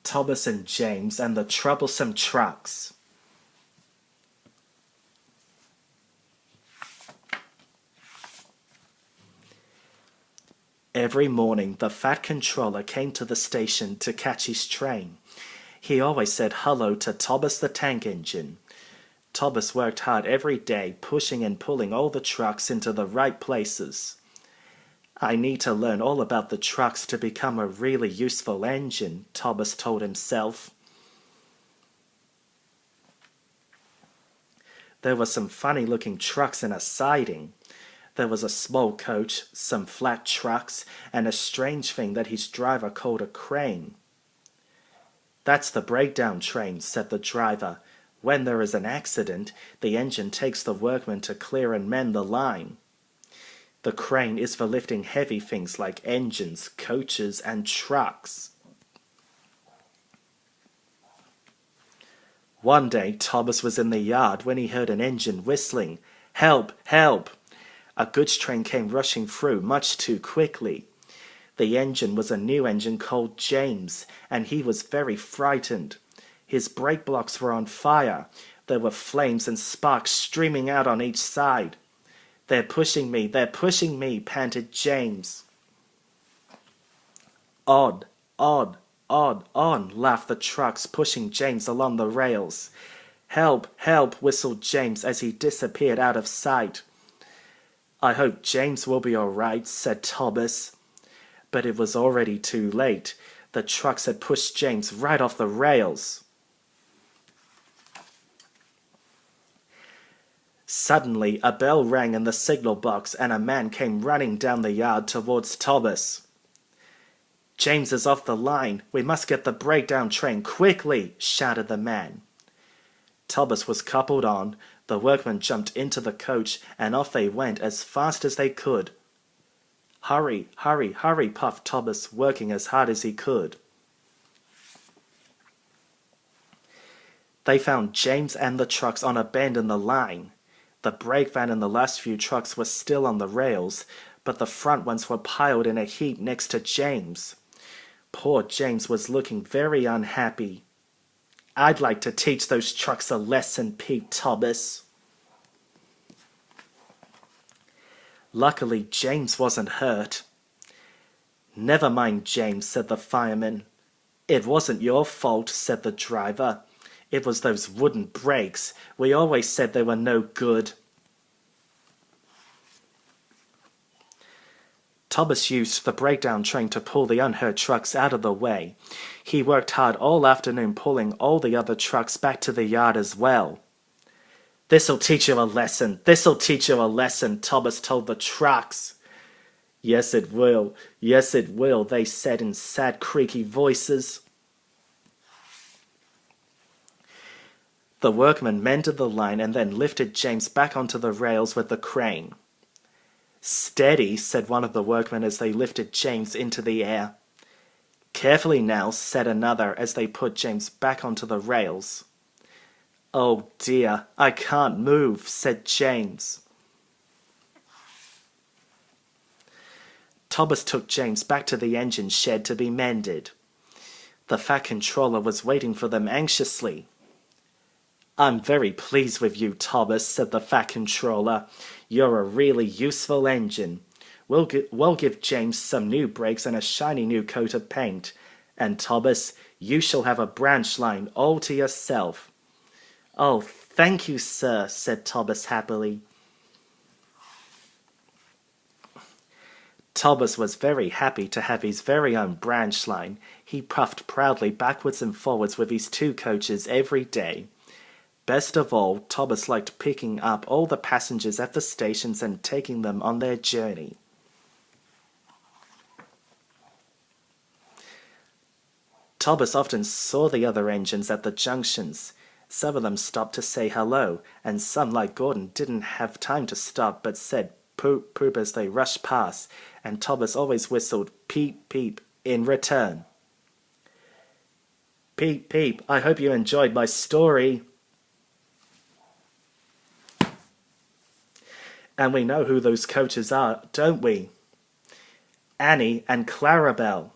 Thomas and James and the Troublesome Trucks. Every morning, the fat controller came to the station to catch his train. He always said hello to Thomas the tank engine. Thomas worked hard every day, pushing and pulling all the trucks into the right places. I need to learn all about the trucks to become a really useful engine, Thomas told himself. There were some funny-looking trucks in a siding. There was a small coach, some flat trucks, and a strange thing that his driver called a crane. "That's the breakdown train," said the driver. "When there is an accident, the engine takes the workmen to clear and mend the line. The crane is for lifting heavy things like engines, coaches, and trucks." One day, Thomas was in the yard when he heard an engine whistling. "Help! Help!" A goods train came rushing through much too quickly. The engine was a new engine called James, and he was very frightened. His brake blocks were on fire. There were flames and sparks streaming out on each side. They're pushing me," panted James. "Odd, odd, odd, on," laughed the trucks, pushing James along the rails. "Help, help," whistled James as he disappeared out of sight. "I hope James will be all right," said Thomas. But it was already too late. The trucks had pushed James right off the rails. Suddenly, a bell rang in the signal box and a man came running down the yard towards Thomas. "James is off the line. We must get the breakdown train quickly," shouted the man. Thomas was coupled on. The workmen jumped into the coach, and off they went as fast as they could. "Hurry, hurry, hurry," puffed Thomas, working as hard as he could. They found James and the trucks on a bend in the line. The brake van and the last few trucks were still on the rails, but the front ones were piled in a heap next to James. Poor James was looking very unhappy. "I'd like to teach those trucks a lesson," peeped Thomas. Luckily, James wasn't hurt. "Never mind, James," said the fireman. "It wasn't your fault," said the driver. "It was those wooden brakes. We always said they were no good." Thomas used the breakdown train to pull the unhurt trucks out of the way. He worked hard all afternoon pulling all the other trucks back to the yard as well. "This'll teach you a lesson. This'll teach you a lesson," Thomas told the trucks. "Yes, it will. Yes, it will," they said in sad, creaky voices. The workmen mended the line and then lifted James back onto the rails with the crane. "Steady," said one of the workmen as they lifted James into the air. "Carefully now," said another as they put James back onto the rails. "Oh dear, I can't move," said James. Thomas took James back to the engine shed to be mended. The fat controller was waiting for them anxiously. "I'm very pleased with you, Thomas," said the fat controller. "You're a really useful engine. We'll give James some new brakes and a shiny new coat of paint. And Thomas, you shall have a branch line all to yourself." "Oh, thank you, sir," said Thomas happily. Thomas was very happy to have his very own branch line. He puffed proudly backwards and forwards with his two coaches every day. Best of all, Thomas liked picking up all the passengers at the stations and taking them on their journey. Thomas often saw the other engines at the junctions. Some of them stopped to say hello, and some, like Gordon, didn't have time to stop but said poop poop as they rushed past, and Thomas always whistled peep peep in return. "Peep peep, I hope you enjoyed my story." And we know who those coaches are, don't we? Annie and Clarabelle.